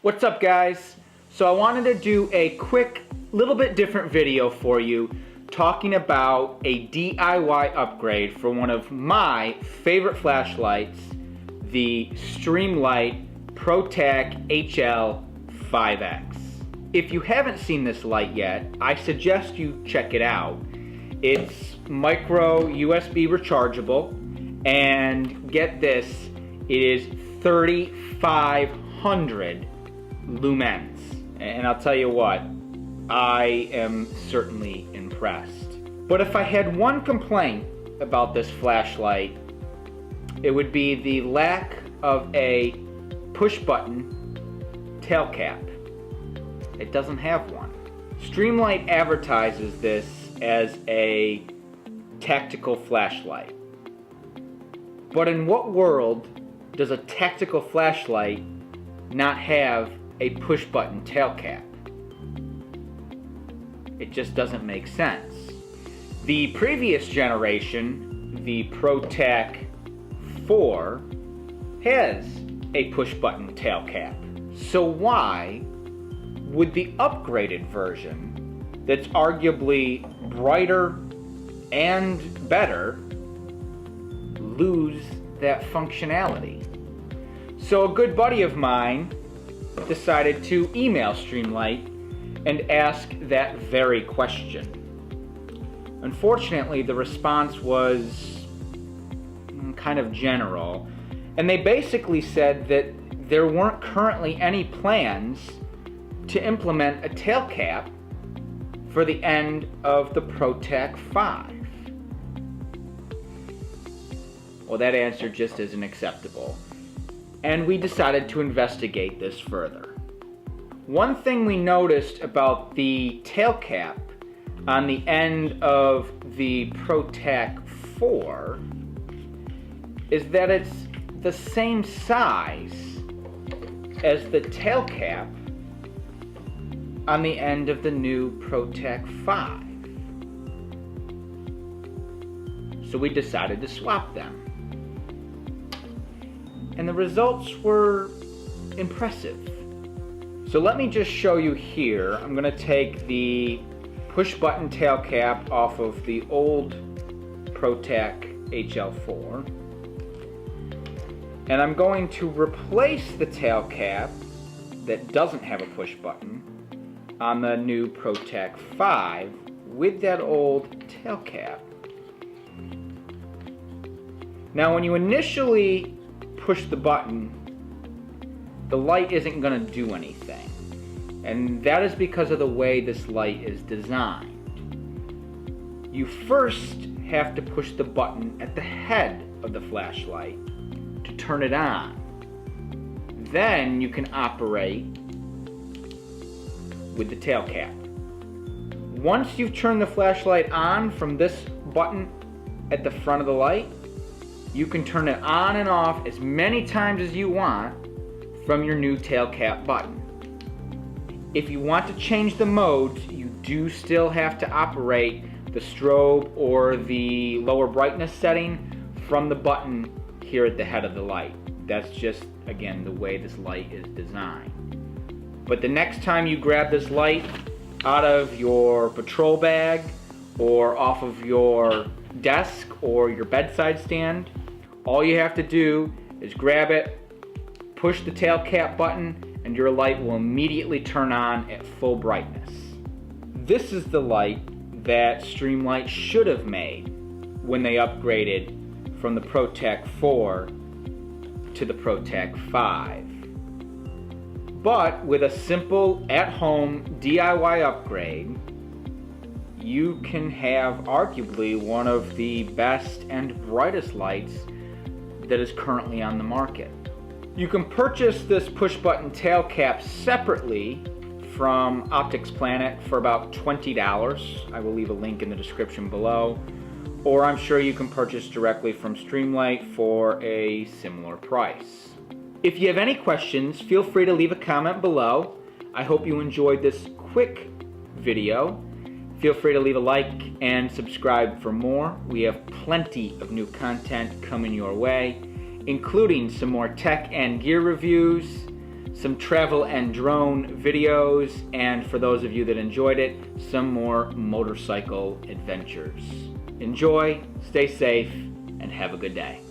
What's up, guys? So I wanted to do a quick, little bit different video for you talking about a DIY upgrade for one of my favorite flashlights, the Streamlight Protac HL 5X. If you haven't seen this light yet, I suggest you check it out. It's micro USB rechargeable, and get this, it is 3,500 lumens. And I'll tell you what, I am certainly impressed. But if I had one complaint about this flashlight, it would be the lack of a push button tail cap. It doesn't have one. Streamlight advertises this as a tactical flashlight. But in what world does a tactical flashlight not have a push button tail cap? It just doesn't make sense. The previous generation, the Protac 4, has a push button tail cap. So why would the upgraded version, that's arguably brighter and better, lose that functionality? So a good buddy of mine decided to email Streamlight and ask that very question. Unfortunately, the response was kind of general, and they basically said that there weren't currently any plans to implement a tail cap for the end of the Protac 5. Well, that answer just isn't acceptable, and we decided to investigate this further. One thing we noticed about the tail cap on the end of the Protac 4 is that it's the same size as the tail cap on the end of the new Protac 5. So we decided to swap them. And the results were impressive. So let me just show you here. I'm going to take the push button tail cap off of the old Protac HL4, and I'm going to replace the tail cap that doesn't have a push button on the new Protac 5 with that old tail cap. Now when you initially push the button, the light isn't going to do anything, and that is because of the way this light is designed. You first have to push the button at the head of the flashlight to turn it on. Then you can operate with the tail cap. Once you've turned the flashlight on from this button at the front of the light, you can turn it on and off as many times as you want from your new tail cap button. If you want to change the modes, you do still have to operate the strobe or the lower brightness setting from the button here at the head of the light. That's just, again, the way this light is designed. But the next time you grab this light out of your patrol bag or off of your desk or your bedside stand, all you have to do is grab it, push the tail cap button, and your light will immediately turn on at full brightness. This is the light that Streamlight should have made when they upgraded from the Protac 4 to the Protac 5. But with a simple at-home DIY upgrade, you can have arguably one of the best and brightest lights that is currently on the market. You can purchase this push button tail cap separately from Optics Planet for about $20. I will leave a link in the description below, or I'm sure you can purchase directly from Streamlight for a similar price. If you have any questions, feel free to leave a comment below. I hope you enjoyed this quick video. Feel free to leave a like and subscribe for more. We have plenty of new content coming your way, including some more tech and gear reviews, some travel and drone videos, and for those of you that enjoyed it, some more motorcycle adventures. Enjoy, stay safe, and have a good day.